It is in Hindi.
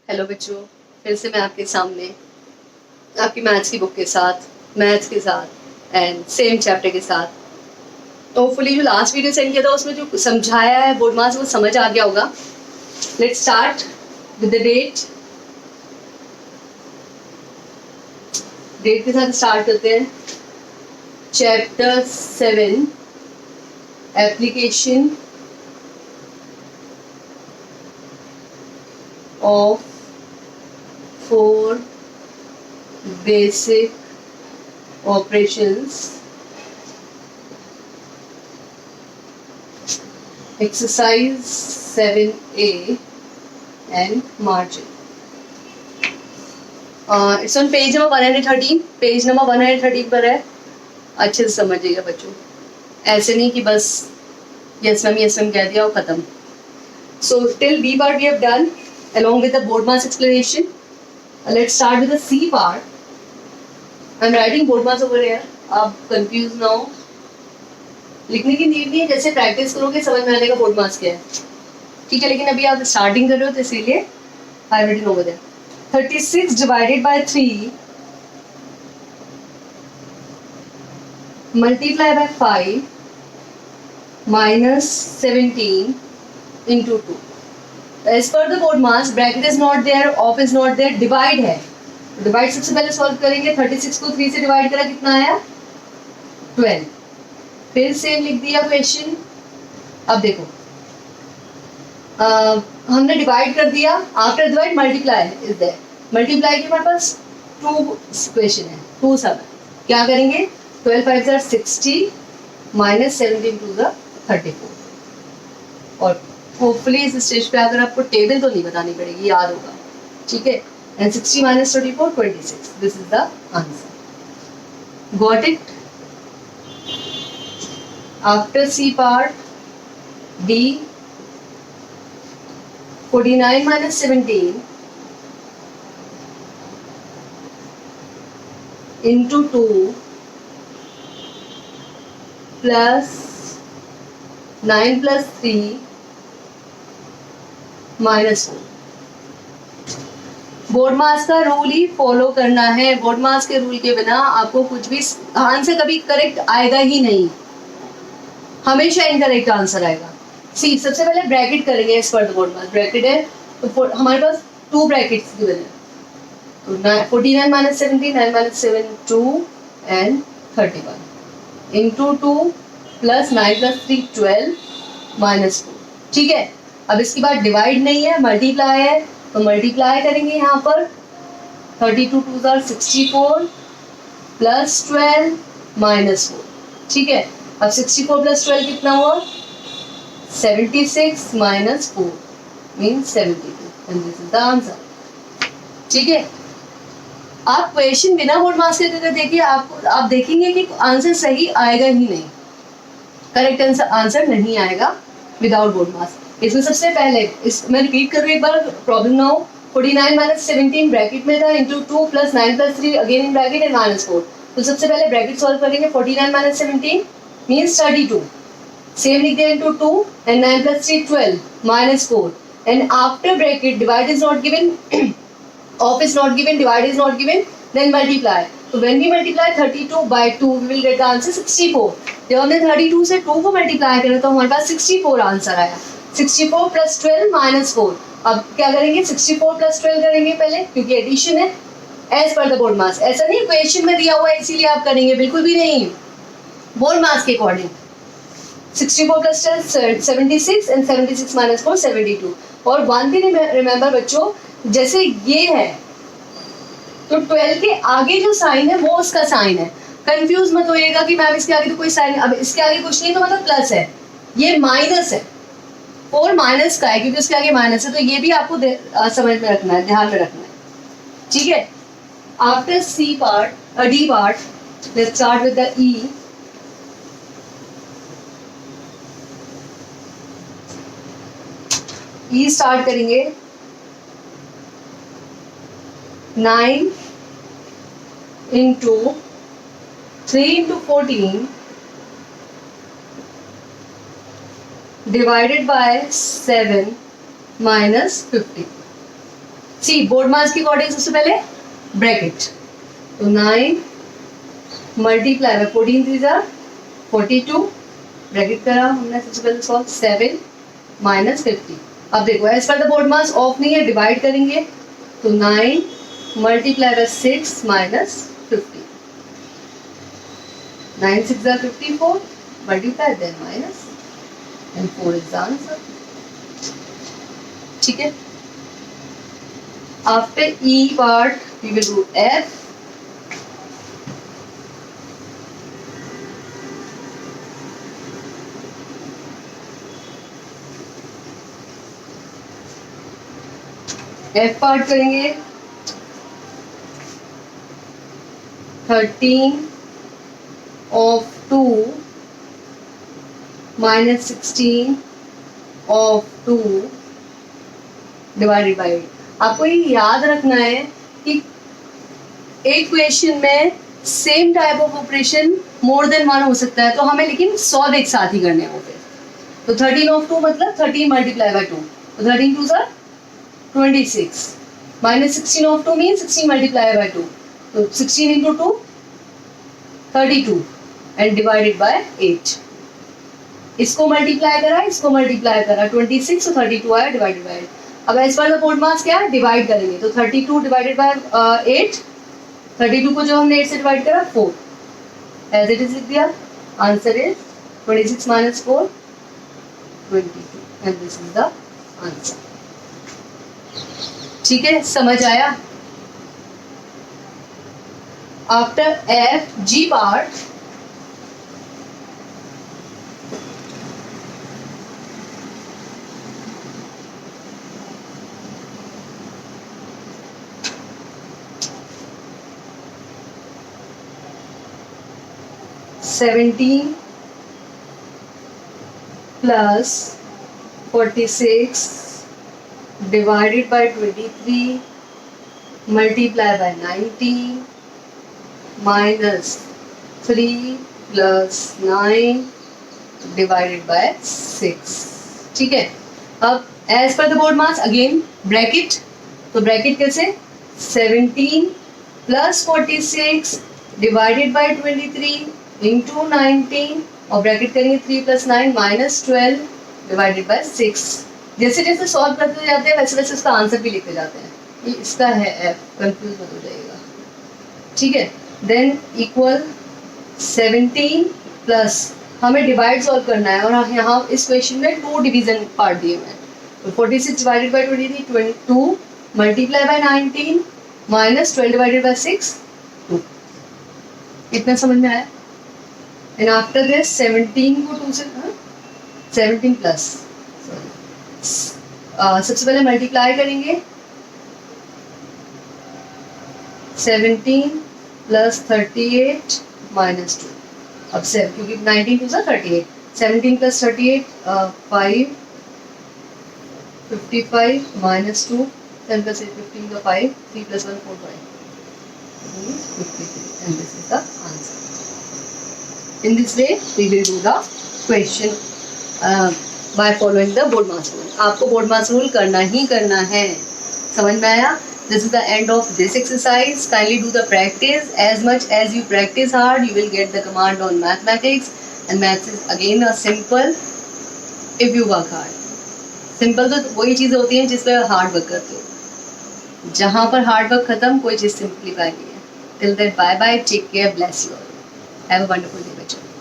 हेलो बच्चों, फिर से मैं आपके सामने आपकी मैथ्स की बुक के साथ, मैथ्स के साथ एंड सेम चैप्टर के साथ। तो होपफुली जो लास्ट वीडियो सेंड किया था उसमें जो समझाया है बोर्ड मार्क्स वो समझ आ गया होगा। Let's start with the date. Date के साथ स्टार्ट करते हैं। Chapter 7 application of 4 basic operations, exercise 7A and margin. It's on page number 113. Page number 113 पर है। अच्छे से समझिएगा बच्चों, ऐसे नहीं कि बस यस मैम कह दिया और खत्म। So till B part we have done along with the board mass explanation. Let's start with the C part. I'm writing board mass over here. आप कंफ्यूज ना हो, लिखने की नीड नहीं है, जैसे प्रैक्टिस करोगे समझ में आने का बोर्ड मार्क्स क्या है, ठीक है। लेकिन अभी आप स्टार्टिंग कर रहे हो तो इसीलिए I written over there. 36 divided by 3 multiply by 5 minus 17 into 2। As per the board marks bracket is not there, of is not there, divide है। डिवाइड सबसे पहले सॉल्व करेंगे। 36 को 3 से डिवाइड करा, कितना आया 12। फिर सेम लिख दिया क्वेश्चन। अब देखो हमने डिवाइड कर दिया, after divide multiply is there. Multiply के हमारे पास 2 क्वेश्चन है, 2 सब है। क्या करेंगे, 12 5 are 60 माइनस 17 2 the 34। और होपफुली इस स्टेज पे अगर आपको टेबल तो नहीं बतानी पड़ेगी, याद होगा, ठीक है। And 60 minus 34 26, this is the answer. Got it. After C part D 49 minus 17 into 2 plus 9 plus 3 minus 4। Board marks का रूल ही फॉलो करना है। बोर्ड मार्क्स के रूल के बिना आपको कुछ भी आंसर कभी करेक्ट आएगा ही नहीं, हमेशा इनकरेक्ट आंसर आएगा। सी सबसे पहले ब्रैकेट करेंगे। इस पर बोर्ड मार्क्स ब्रैकेट है तो हमारे पास 2 ब्रैकेट्स गिवन है, तो 49 minus 17 9 minus 7 2 and 31 into 2 plus 9 plus 3 12 minus 2, ठीक है। अब इसके बाद डिवाइड नहीं है, मल्टीप्लाई है, तो मल्टीप्लाई करेंगे यहाँ पर। 32 2 are 64 प्लस 12 माइनस 4, ठीक है। अब 64 प्लस 12 कितना हुआ 76 minus 4 means 72 and this is the answer, ठीक है। आप क्वेश्चन बिना बोर्ड मार्क्स के अगर देखिए आप देखेंगे कि आंसर सही आएगा ही नहीं, करेक्ट आंसर नहीं आएगा विदाउट बोर्ड मार्क्स। इसमें सबसे पहले मैं रिपीट कर रही हूँ एक बार, प्रॉब्लम ना हो। 49 माइनस 17 ब्रैकेट में था, into 2 plus 9 plus 3 again in bracket and minus 4। तो सबसे पहले ब्रैकेट सॉल्व करेंगे। 49 माइनस 17 मीन्स 32, सेम लिख दिया into 2 and 9 plus 3 12 minus 4 and after bracket divide is not given, of is not given, divide is not given, then multiply. So when we multiply 32 by 2 we will get the answer 64। जब हमने 32 से 2 को मल्टीप्लाई करा तो हमारे पास 64 आंसर आया। 64 प्लस 12 माइनस 4। अब क्या करेंगे, 64 प्लस 12 करेंगे पहले, क्योंकि एडिशन है as per the board marks. ऐसा नहीं क्वेश्चन में दिया हुआ है इसीलिए आप करेंगे, बिल्कुल भी नहीं, बोर्ड मार्क्स के अकॉर्डिंग। 64 plus 12 76 and 76 minus 4 72। और वन थिंग रिमेंबर बच्चों, जैसे ये है तो 12 के आगे जो साइन है वो उसका साइन है। कंफ्यूज मत होइएगा कि मैम इसके आगे तो कोई साइन, अब इसके आगे कुछ नहीं तो मतलब प्लस है, ये माइनस है। 4 माइनस का है क्योंकि उसके आगे माइनस है, तो ये भी आपको समझ में रखना है, ध्यान में रखना है, ठीक है। After C part D part, let's start with the E. E start करेंगे। 9 into 3 into 14 divided by 7 minus 50। C board मास के अकॉर्डिंग सबसे पहले ब्रैकेट, तो 9 मल्टीप्लाई बाय 14 3 जार 42, ब्रैकेट करा हमने सबसे पहले सॉल्व 7 माइनस 50। अब देखो as per the board mass of नहीं है, डिवाइड करेंगे तो 9 multiply by 6 minus 50, 9 6 are 54, multiply then minus and 4 is the answer. ठीक है, after E part we will do F. F part करेंगे 13 of 2 minus 16 of 2 divided by 8। आपको ये याद रखना है कि एक क्वेश्चन में same type of operation more than one हो सकता है, तो हमें लेकिन 100 एक साथ ही करने होते। तो 13 of 2 मतलब 13 मल्टीप्लाई बाई 2, तो 13 2 are 26 minus 16 of 2 mean 16 multiply by 2, तो 16 into 2 32 एंड डिवाइडेड बाय 8। इसको मल्टीप्लाई करा, इसको मल्टीप्लाई करा, 26 और 32 आया डिवाइडेड बाय 8। अब एज पर द बोर्ड मास क्या है, डिवाइड करेंगे तो 32 डिवाइडेड बाय 8, 32 को जो हमने 8 से डिवाइड करा 4, एज इट इज लिख दिया। Answer is 26 minus 4 22 and this is the answer. ठीक है, समझ आया? After F G part (17 plus 46 divided by 23 multiply by 90 minus 3 plus 9 divided by 6। ठीक है, अब as per the board mass again bracket, तो ब्रैकेट कैसे 17 plus 46 divided by 23 into 19 और ब्रैकेट करेंगे 3 plus 9 minus 12 divided by 6। जैसे जैसे सॉल्व करते जाते हैं वैसे वैसे इसका आंसर भी लिखते जाते हैं। ये इसका है एफ, कंफ्यूज मत हो जाएगा। ठीक है, देन इक्वल 17 प्लस हमें डिवाइड सॉल्व करना है और यहाँ इस क्वेश्चन में 2 डिवीजन पार्ट दिए हुए हैं, तो 46 divided by 23 22 multiply by 19 minus 12 divided by 6 2। इतना समझ में आया? एंड आफ्टर दिस 17 को 2 से 17 प्लस सबसे पहले मल्टीप्लाई करेंगे 17 प्लस 38 माइनस 2। अब 7 क्योंकि 19 टू 38, 17 प्लस 38 5 55 माइनस 2 10 प्लस 8 15 का 5 3 plus 1 4 5 53 and this is the answer. In this way we will do the question by following the board mass rule. आपको board mass rule करना ही करना है, समझ में आया? This is the end of this exercise. Kindly do the practice. As much as you practice hard, you will get the command on mathematics. And maths is again a simple if you work hard. Simple तो वही चीज़ होती है जिस पर हार्ड वर्क करते हो। जहाँ पर हार्ड वर्क खत्म, कोई चीज़ सिंप्लीफाई नहीं है। Till then, bye bye. Take care. Bless you all. Have a wonderful day, बच्चों।